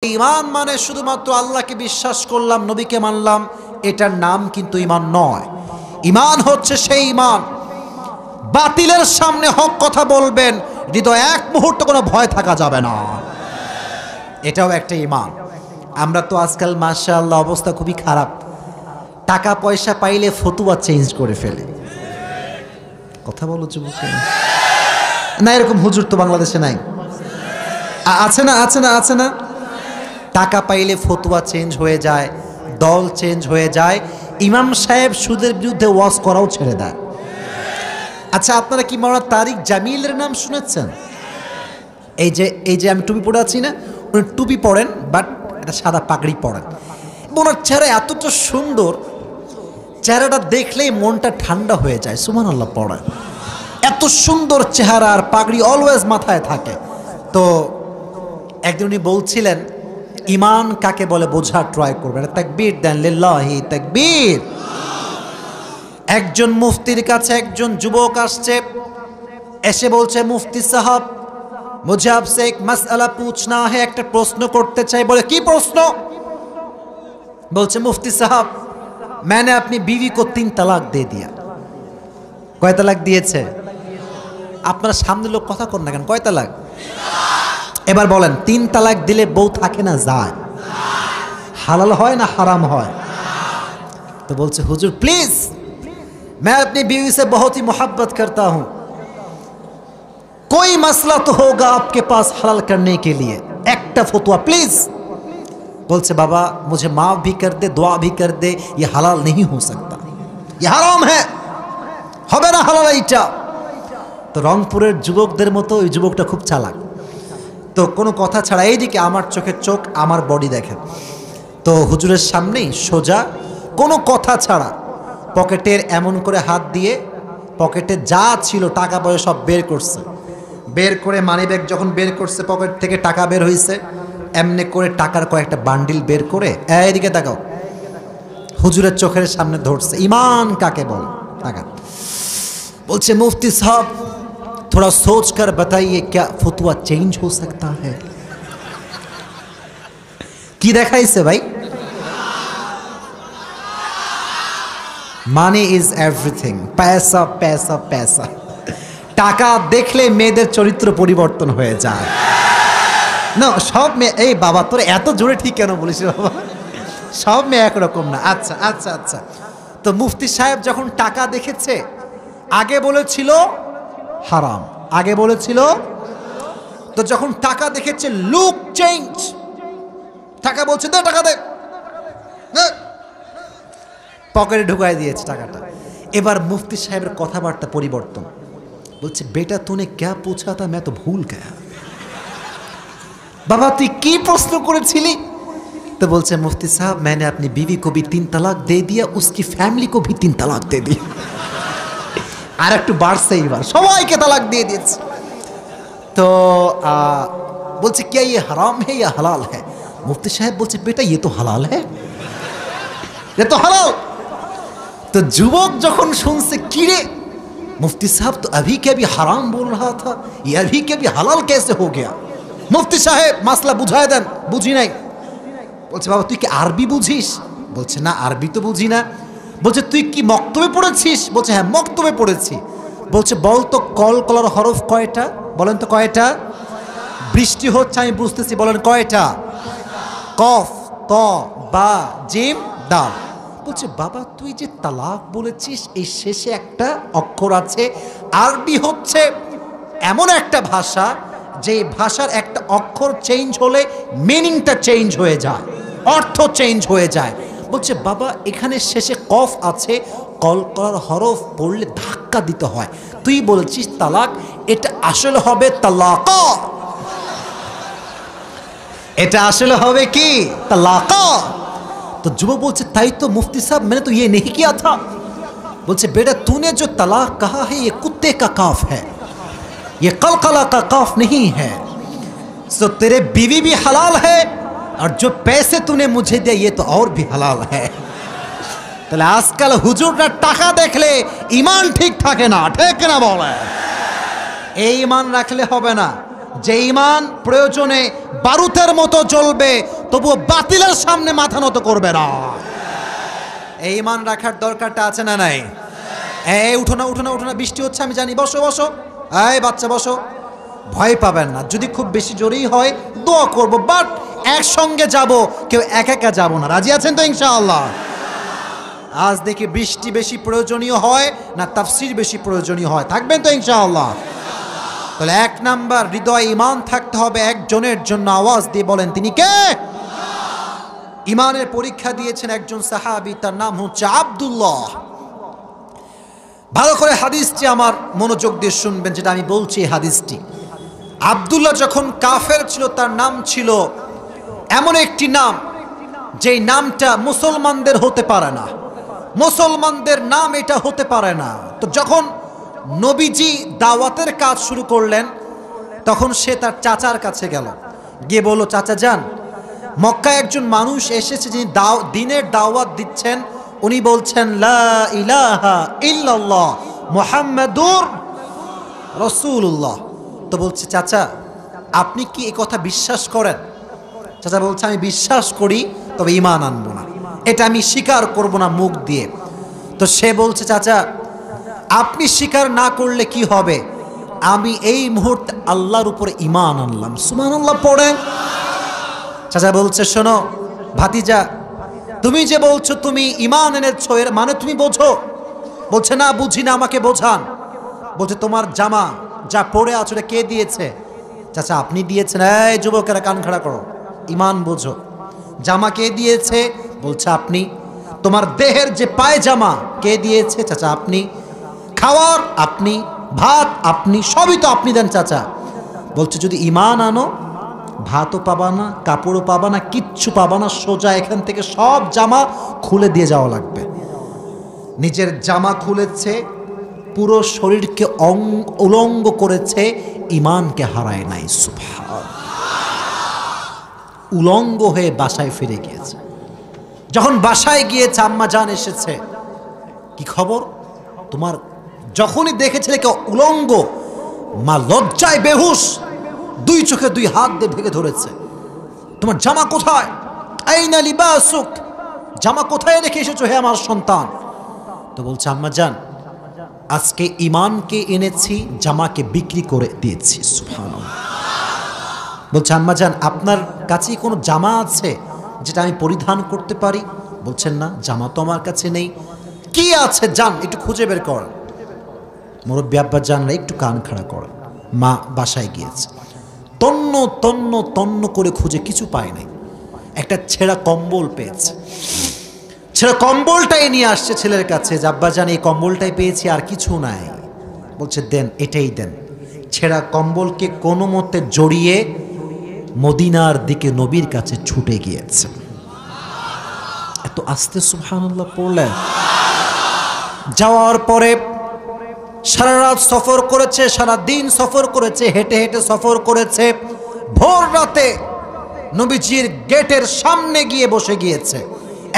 ঈমান মানে শুধুমাত্র আল্লাহকে বিশ্বাস করলাম, নবীকে মানলাম, এটার নাম কিন্তু ঈমান নয়। ঈমান হচ্ছে সেই ঈমান, বাতিলের সামনে হক কথা বলবেন, হৃদয়ে এক মুহূর্ত কোনো ভয় থাকা যাবে না, এটাও একটা ঈমান। আমরা তো আজকাল মাশাআল্লাহ অবস্থা খুবই খারাপ, টাকা পয়সা পাইলে ফতুয়া চেঞ্জ করে ফেলে। কথা বলো যুবক, না এরকম হুজুর তো বাংলাদেশে নাই? আছে না, আছে না, আছে না? টাকা পাইলে ফতুয়া চেঞ্জ হয়ে যায়, দল চেঞ্জ হয়ে যায়, ইমাম সাহেব সুদের বিরুদ্ধে ওয়াজ করাও ছেড়ে দেয়। আচ্ছা, আপনারা কি মাওলানা তারিক জামিলের নাম শুনেছেন? এই যে আমি টুপি পরে আছি না, উনি টুপি পরেন বাট একটা সাদা পাগড়ি পরেন। ওনার চেহারা এতটা সুন্দর, চেহারাটা দেখলেই মনটা ঠান্ডা হয়ে যায়। সুবহানাল্লাহ পড়েন, এত সুন্দর চেহারা আর পাগড়ি অলওয়েজ মাথায় থাকে। তো একদিন উনি বলছিলেন ঈমান কাকে বলে বোঝার ট্রাই করবেন, তাকবীর দেন, লিল্লাহি তাকবীর। একজন মুফতির কাছে একজন যুবক আসছে, এসে বলছে মুফতি সাহেব মুঝে আপসে এক মাসআলা পুছনা है, একটা প্রশ্ন করতে চাই। বলে কি প্রশ্ন? বলছে মুফতি সাহেব मैंने अपनी बीवी को 3 तलाक दे दिया। কয় তালাক দিয়েছে? আপনারা সামনে লোক কথা কর না কেন, কয় তালাক? এবার বলেন 3 তালাক দিলে বউ থাকে না যায়? হালাল হয় না হারাম হয়? তো বলছে হুজুর प्लीज मैं अपनी बीवी से बहुत ही मोहब्बत करता हूं, कोई मसला तो होगा आपके पास हलाल करने के लिए, একটা ফতোয়া प्लीज। बोलছে बाबा मुझे माफ भी कर दे, दुआ भी कर दे, ये हलाल नहीं हो सकता, ये हराम है, হবে না হালাল এইটা। তো রংপুরের যুবকদের মতো ওই যুবকটা খুব চালাক, তো কোনো কথা ছাড়া এইদিকে আমার চোখের চোখ আমার বডি দেখেন, তো হুজুরের সামনেই সোজা কোনো কথা ছাড়া পকেটের এমন করে হাত দিয়ে পকেটে যা ছিল টাকা পয়সা সব বের করছে। বের করে মানিব্যাগ যখন বের করছে, পকেট থেকে টাকা বের হয়েছে, এমনি করে টাকার কয়েকটা বান্ডিল বের করে এইদিকে তাকাও, হুজুরের চোখের সামনে ধরছে। ঈমান কাকে বল? টাকা। বলছে মুফতি সাহেব थोड़ा सोच कर बताइए क्या फतवा चेंज हो सकता है? की देखाइছে भाई? মানি ইজ এভরিথিং, पैसा पैसा पैसा। টাকা দেখলে মেয়েদের চরিত্র পরিবর্তন হয়ে যায় না? সব মেয়ে, এই বাবা তোর এত জোরে ঠিক কেন বলিস বাবা, সব মেয়ে একরকম না। আচ্ছা আচ্ছা আচ্ছা, তো মুফতি সাহেব যখন টাকা দেখেছে, আগে বলেছিল হারাম, আগে বলেছিল, তো যখন টাকা দেখেছে লুক চেঞ্জ, টাকা বলছে দে টাকা দে, পকেটে ঢুকাই দিয়েছে টাকাটা। এবার মুফতি সাহেবের কথাবার্তা পরিবর্তন, বলছে বেটা তूने क्या पूछा था मैं तो भूल गया। বাবা তুই কি প্রশ্ন করেছিলি? তো বলছে মুফতি সাহেব मैंने अपनी बीवी को भी 3 तलाक दे दिया, उसकी फैमिली को भी 3 तलाक दे दिया। আর একটু বাড়ছে, এইবার সবাইকে তালাক দিয়ে দিয়েছে। তো বলছে क्या ये हराम है या हलाल है? मुफ्ती साहब बोलছে बेटा ये तो हलाल है, ये तो हलाल। तो যুবক যখন শুনছে কিরে मुफ्ती साहब तो अभी के भी हराम बोल रहा था, ये अभी के भी हलाल कैसे हो गया? मुफ्ती साहब মাসলা বুঝায় দেন। বুঝি নাই। বলছে বাবা তুই কি আরবি বুঝিস? বলছে না আরবি তো বুঝি না। বলছে তুই কি মক্তবে পড়েছিস? বলছে হ্যাঁ মক্তবে পড়েছি। বলছে বল তো কলকলার হরফ কয়টা? বলেন তো কয়টা? বৃষ্টি হচ্ছে আমি বুঝতেছি, বলেন কয়টা? কফ, ত, বা, জিম, দাল। বলছে বাবা তুই যে তালাক বলেছিস এই শেষে একটা অক্ষর আছে, আরবি হচ্ছে এমন একটা ভাষা যে ভাষার একটা অক্ষর চেঞ্জ হলে মিনিংটা চেঞ্জ হয়ে যায়, অর্থ চেঞ্জ হয়ে যায়। বলছে বাবা এখানে শেষে কফ আছে, কলকলার হরফ পড়লে ধাক্কা দিতে হয়, তুই বলছিস তালাক, এটা আসলে হবে তালাক, এটা আসলে হবে কি তালাক। তো যুবক বলছে তাই তো মুফতি সাहब मैंने तो ये नहीं किया था। बोलছে बेटा तूने जो तलाक कहा है ये कुत्ते का काफ है, ये कलकला का काफ नहीं है। तो तेरे बीवी भी हलाल है और जो पैसे तूने मुझे दिया ये तो और भी हलाल है। তাহলে আজকাল হুজুররা টাকা দেখলে ঈমান ঠিক থাকে না, ঠিক না বলে? এই ঈমান রাখলে হবে না। যে ঈমান প্রয়োজনে বারুদের মতো জ্বলবে, তবুও বাতিলের সামনে মাথা নত করবে না। এই ঈমান রাখার দরকারটা আছে না নাই? এই উঠো না, উঠো না, উঠো না, বৃষ্টি হচ্ছে আমি জানি, বসো বসো। এই বাচ্চা বসো, ভয় পাবেন না। যদি খুব বেশি জোরেই হয় দোয়া করব, বাট একসঙ্গে যাব, কেউ একা একা যাব না। রাজি আছেন তো ইনশাআল্লাহ? আজ দেখি বৃষ্টি বেশি প্রয়োজনীয় হয় না তাফসির বেশি প্রয়োজনীয় হয়? থাকবেন তো ইনশাআল্লাহ? তাহলে 1 নাম্বার, হৃদয় ঈমান থাকতে হবে একজনের জন্য। আওয়াজ দিয়ে বলেন তিনি কে? ঈমানের পরীক্ষা দিয়েছেন একজন সাহাবী, তার নাম হচ্ছে আব্দুল্লাহ। ভালো করে হাদিসটি আমার মনোযোগ দিয়ে শুনবেন, যেটা আমি বলছি এই হাদিসটি। আব্দুল্লাহ যখন কাফের ছিল, তার নাম ছিল এমন একটি নাম যেই নামটা মুসলমানদের হতে পারে না, মুসলমানদের নাম এটা হতে পারে না। তো যখন নবীজি দাওয়াতের কাজ শুরু করলেন, তখন সে তার চাচার কাছে গেল, গিয়ে বলল, চাচা যান, মক্কায় একজন মানুষ এসেছে যিনি দ্বীনের দাওয়াত দিচ্ছেন, উনি বলছেন লা ইলাহা ইল্লাল্লাহ মুহাম্মাদুর রাসূলুল্লাহ। তো বলছে, চাচা আপনি কি এই কথা বিশ্বাস করেন? চাচা বলছে, আমি বিশ্বাস করি, তবে ঈমান আনবো না, এটা আমি স্বীকার করব না মুখ দিয়ে। তো সে বলছে, চাচা আপনি স্বীকার না করলে কি হবে, আমি এই মুহূর্তে আল্লাহর উপরে ঈমান আনলাম। সুবহানাল্লাহ পড়েন। চাচা বলছে, শোনো ভাতিজা, তুমি যে বলছো তুমি ঈমান এনেছো, এর মানে তুমি বোঝো? বলছে, না বুঝি না, আমাকে বোঝান। বলছে, তোমার জামা যা পরে আছো এটা কে দিয়েছে? চাচা আপনি দিয়েছেন। এই যুবকেরা কান খাড়া করো, ঈমান বোঝো। জামা কে দিয়েছে? বলছে আপনি। তোমার দেহের যে পায়জামা কে দিয়েছে? চাচা আপনি। খাওয়ার আপনি, ভাত আপনি, সবই তো আপনি দেন চাচা। বলছে, যদি ঈমান আনো ভাতও পাবা না, কাপড়ও পাবা না, কিচ্ছু পাবা না, সোজা এখান থেকে সব জামা খুলে দিয়ে যাওয়া লাগবে। নিজের জামা খুলেছে, পুরো শরীরকে উলঙ্গ করেছে, ঈমানকে হারায় নাই। সুবহানাল্লাহ। উলঙ্গ হয়ে বাসায় ফিরে গিয়েছে। যখন বাসায় গিয়েছে, আম্মা জান এসেছে, কি খবর তোমার? যখনই দেখেছিলে কেউ উলঙ্গ, মা লজ্জায় বেহুশ, 2 চোখে 2 হাত দিয়ে ঢেকে ধরেছে। তোমার জামা কোথায়? আইনা লিবাসুক, জামা কোথায় রেখে এসেছো হে আমার সন্তান? তো বলছে, আম্মা জান আজকে ঈমানকে এনেছি, জামাকে বিক্রি করে দিয়েছি। সুবহানাল্লাহ। বলছে, আম্মা জান আপনার কাছে কোনো জামা আছে যেটা আমি পরিধান করতে পারি? বলছেন, না জামা তো আমার কাছে নেই। কি আছে জান একটু খুঁজে বের কর। মুরব্বী আব্বা জানরা একটু কান খাড়া করেন। মা বাসায় গিয়েছে, তন্ন তন্ন তন্ন করে খুঁজে কিছু পায় নাই। একটা ছেঁড়া কম্বল পেয়েছে, ছেঁড়া কম্বলটাই নিয়ে আসছে ছেলের কাছে, যে আব্বা জান এই কম্বলটাই পেয়েছি, আর কিছু নাই। বলছে, দেন, এটাই দেন। ছেঁড়া কম্বলকে কোনো মতে জড়িয়ে মদিনার দিকে নবীর কাছে ছুটে গিয়েছে। এত আস্তে সুবহানাল্লাহ পড়লেন। যাওয়ার পরে সারা রাত সফর করেছে, সারা দিন সফর করেছে, হেঁটে হেঁটে সফর করেছে। ভোর রাতে নবীজির গেটের সামনে গিয়ে বসে গিয়েছে,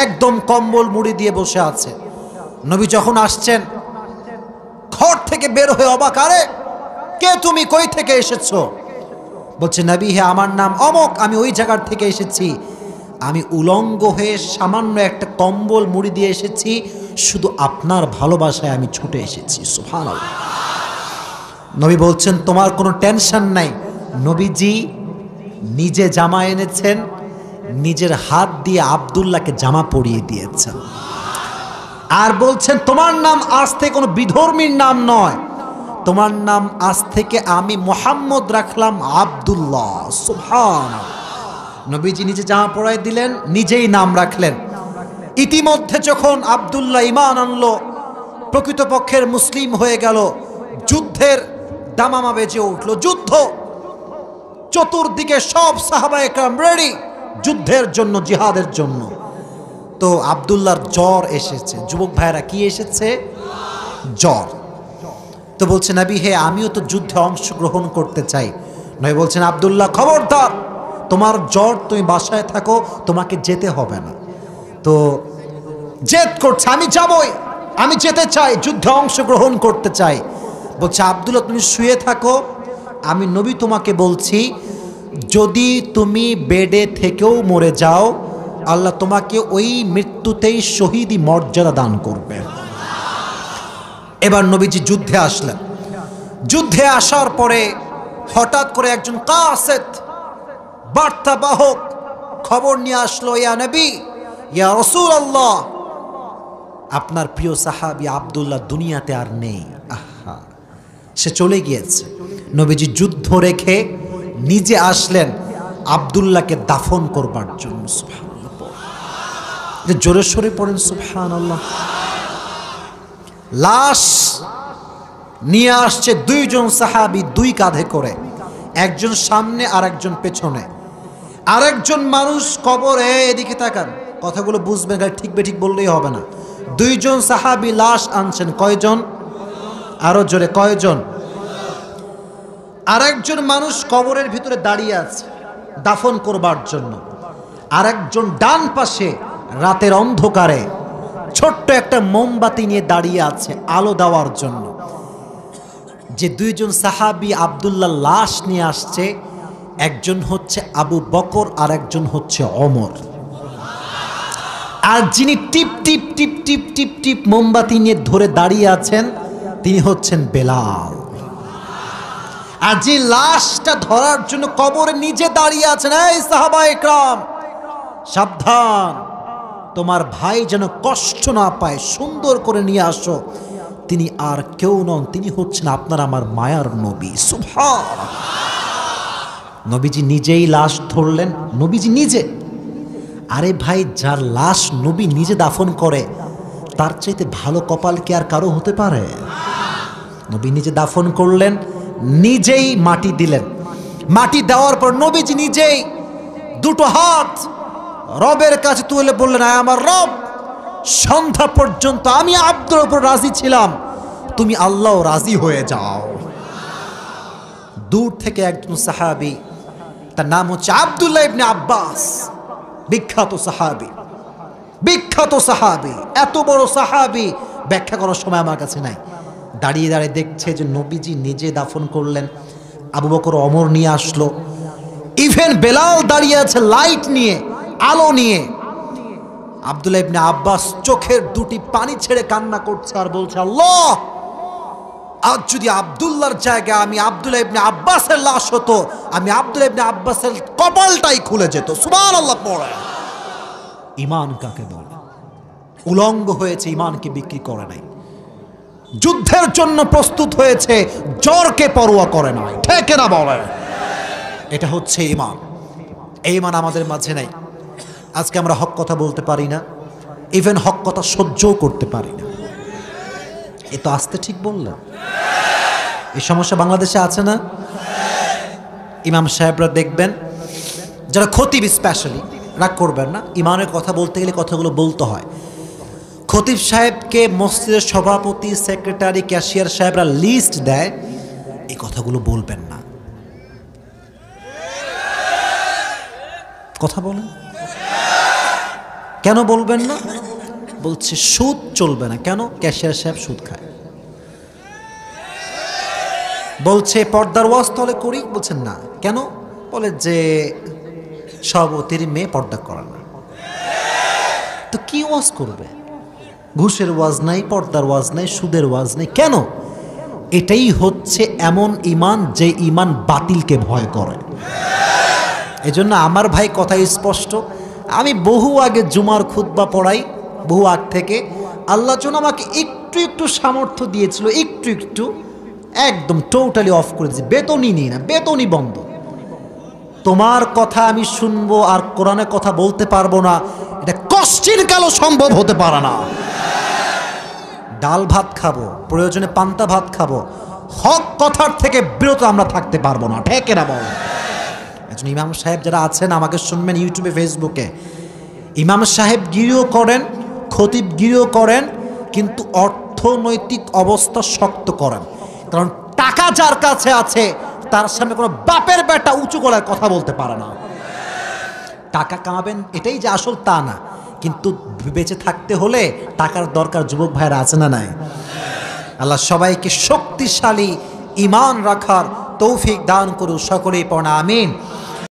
একদম কম্বল মুড়ি দিয়ে বসে আছে। নবী যখন আসছেন, ঘর থেকে বের হয়ে অবাক, আরে কে তুমি, কই থেকে এসেছো? বলছে, নবী হে আমার নাম অমক, আমি ওই জায়গার থেকে এসেছি। আমি উলঙ্গ হয়ে সামান্য একটা কম্বল মুড়ি দিয়ে এসেছি, শুধু আপনার ভালোবাসায় আমি ছুটে এসেছি। সুবহানাল্লাহ। নবী বলছেন, তোমার কোনো টেনশন নাই। নবীজি নিজে জামা এনেছেন, নিজের হাত দিয়ে আব্দুল্লাহকে জামা পরিয়ে দিয়েছেন। আর বলছেন, তোমার নাম আজ থেকে কোনো বিধর্মীর নাম নয়, তোমার নাম আজ থেকে আমি মুহাম্মদ রাখলাম আব্দুল্লাহ। সুবহানাল্লাহ। নবীজি নিজে জামা পরাই দিলেন, নিজেই নাম রাখলেন। ইতিমধ্যে যখন আব্দুল্লাহ ঈমান আনলো, প্রকৃতপক্ষের মুসলিম হয়ে গেল, যুদ্ধের দামামা বেজে উঠল। যুদ্ধ, চতুর্দিকে সব সাহাবায়ে কেরাম রেডি যুদ্ধের জন্য, জিহাদের জন্য। তো আব্দুল্লাহর জ্বর এসেছে। যুবক ভাইরা, কি এসেছে? জ্বর। তো বলছে, নবী হে আমিও তো যুদ্ধে অংশগ্রহণ করতে চাই। নবী বলছেন, আব্দুল্লাহ খবরদার, তোমার জ্বর, তুমি বাসায় থাকো, তোমাকে যেতে হবে না। তো জেদ করছে, আমি যাবই, আমি যেতে চাই, যুদ্ধে অংশগ্রহণ করতে চাই। বলছে, আব্দুল্লাহ তুমি শুয়ে থাকো, আমি নবী তোমাকে বলছি, যদি তুমি বেডে থেকেও মরে যাও, আল্লাহ তোমাকে ওই মৃত্যুতেই শহীদি মর্যাদা দান করবে। এবার নবীজি যুদ্ধে আসলেন। যুদ্ধে আসার পরে হঠাৎ করে একজন কাসেদ বার্তাবাহক খবর নিয়ে আসলো, ইয়া নবী, ইয়া রাসূলুল্লাহ, আপনার প্রিয় সাহাবী আব্দুল্লাহ দুনিয়াতে আর নেই। আহা, সে চলে গিয়েছে। নবীজি যুদ্ধ রেখে নিজে আসলেন আব্দুল্লাহকে দাফন করবার জন্য। সুবহানাল্লাহ, জোরে সোরে পড়েন সুবহানাল্লাহ। লাশ নিয়ে আসছে দুইজন সাহাবী, দুই কাঁধে করে, একজন সামনে আর একজন পেছনে। আরেকজন মানুষ কবরে, এদিকে তাকান, কথাগুলো বুঝবেন, ঠিক বেঠিক বললেই হবে না। দুইজন সাহাবী লাশ আনছেন, কয়জন? আরো জোরে, কয়জন? আরেকজন মানুষ কবরের ভিতরে দাঁড়িয়ে আছে দাফন করবার জন্য। আরেকজন ডান পাশে রাতের অন্ধকারে ছোট্ট একটা মোমবাতি নিয়ে দাঁড়িয়ে আছে আলো দেওয়ার জন্য। যে দুইজন সাহাবী আব্দুল্লাহ লাশ নিয়ে আসছে, একজন হচ্ছে আবু বকর আর একজন হচ্ছে ওমর। আর যিনি টিপ টিপ টিপ টিপ টিপ টিপ মোমবাতি নিয়ে ধরে দাঁড়িয়ে আছেন, তিনি হচ্ছেন বেলাল। আর যে লাশটা ধরার জন্য কবরে নিজে দাঁড়িয়ে আছেন, এই সাহাবায়ে ইকরাম, সাবধান, তোমার ভাই যেন কষ্ট না পায়, সুন্দর করে নিয়ে আসো। তিনি আর কেউ নন, তিনি হচ্ছেন আপনার আমার মায়ার নবী। সুবহানাল্লাহ। নবীজি নিজেই লাশ ধরলেন, নবীজি নিজে। আরে ভাই, যার লাশ নবী নিজে দাফন করে, তার চাইতে ভালো কপাল কি আর কারো হতে পারে? নবী নিজে দাফন করলেন, নিজেই মাটি দিলেন। মাটি দেওয়ার পর নবীজি নিজেই দুটো হাত রবের কাছে তুলে বললেন, আয় আমার রব, সন্ধ্যা পর্যন্ত আমি আব্দুর উপর রাজি ছিলাম, তুমি আল্লাহ রাজি হয়ে যাও। দূর থেকে একজন সাহাবী, তার নাম হচ্ছে আব্দুল্লাহ ইবনে আব্বাস, বিখ্যাত সাহাবী, বিখ্যাত সাহাবী, এত বড় সাহাবী, ব্যাখ্যা করার সময় আমার কাছে নাই। দাঁড়িয়ে দাঁড়িয়ে দেখছে যে নবীজি নিজে দাফন করলেন, আবু বকর ওমর নিয়ে আসলো, ইভেন বেলাল দাঁড়িয়ে আছে লাইট নিয়ে, আলো নিয়ে। আব্দুল্লাহ ইবনে আব্বাস চোখের দুটি পানি ছেড়ে কান্না করছে আর বলছে, আল্লাহ, আজ যদি আব্দুল্লাহর জায়গায় আমি আব্দুল্লাহ ইবনে আব্বাসের লাশ হতো, আমি আব্দুল্লাহ ইবনে আব্বাসের কপালটাই খুলে যেত। সুবহানাল্লাহ পড়ে। ঈমান কাকে বলে? উলঙ্গ হয়েছে, ঈমানকে বিক্রি করে নাই। যুদ্ধের জন্য প্রস্তুত হয়েছে, জ্বরকে পরোয়া করে নাই। ঠিক না বলে? এটা হচ্ছে ঈমান। এই ঈমান আমাদের মাঝে নাই। আজকে আমরা হক কথা বলতে পারি না, ইভেন হক কথা সহ্যও করতে পারি না। এ তো আসতে ঠিক বললাম। এই সমস্যা বাংলাদেশে আছে না? ইমাম সাহেবরা দেখবেন, যারা খতিব স্পেশালি, রাগ করবেন না, ইমানের কথা বলতে গেলে কথাগুলো বলতে হয়। খতিব সাহেবকে মসজিদের সভাপতি, সেক্রেটারি, ক্যাশিয়ার সাহেবরা লিস্ট দেয়, এই কথাগুলো বলবেন না। কথা বলেন, কেন বলবেন না? বলছে সুদ চলবে না। কেন? ক্যাশিয়ার সাহেব সুদ খায়। বলছে পর্দার ওয়াজ তাহলে করি, বলছেন না। কেন? বলে যে সভাপতির মেয়ে পর্দা করে না। তো কি ওয়াজ করবে? ঘুষের ওয়াজ নাই, পর্দার ওয়াজ নাই, সুদের ওয়াজ নাই। কেন? এটাই হচ্ছে এমন ঈমান যে ঈমান বাতিলকে ভয় করে। এজন্য আমার ভাই কথা স্পষ্ট, আমি বহু আগে জুমার খুতবা পড়াই, বহু আগ থেকে। আল্লাহ যেন আমাকে একটু একটু সামর্থ্য দিয়েছিল, একটু একটু, একদম টোটালি অফ করে দিয়েছে। বেতনই নিই না, বেতনই বন্ধ। তোমার কথা আমি শুনবো আর কোরআনের কথা বলতে পারবো না, এটা কষ্টের কালো সম্ভব হতে পারে না। ডাল ভাত খাবো, প্রয়োজনে পান্তা ভাত খাবো, হক কথার থেকে বিরত আমরা থাকতে পারবো না। ঠিক না বল? একজন ইমাম সাহেব যারা আছেন, আমাকে শুনবেন ইউটিউবে, ফেসবুকে, ইমাম সাহেব গিরিও করেন, খতিব গিরিও করেন, কিন্তু অর্থনৈতিক অবস্থা শক্ত করেন। কারণ টাকা যার কাছে আছে, তার সামনে কোনো বাপের বেটা উঁচু গলায় কথা বলতে পারে না। টাকা কামাবেন এটাই যে আসল তা না, কিন্তু বেঁচে থাকতে হলে টাকার দরকার। যুবক ভাইরা আছে না নাই? আল্লাহ সবাইকে শক্তিশালী ঈমান রাখার তৌফিক দান করুক, সকলেই পড়া আমিন।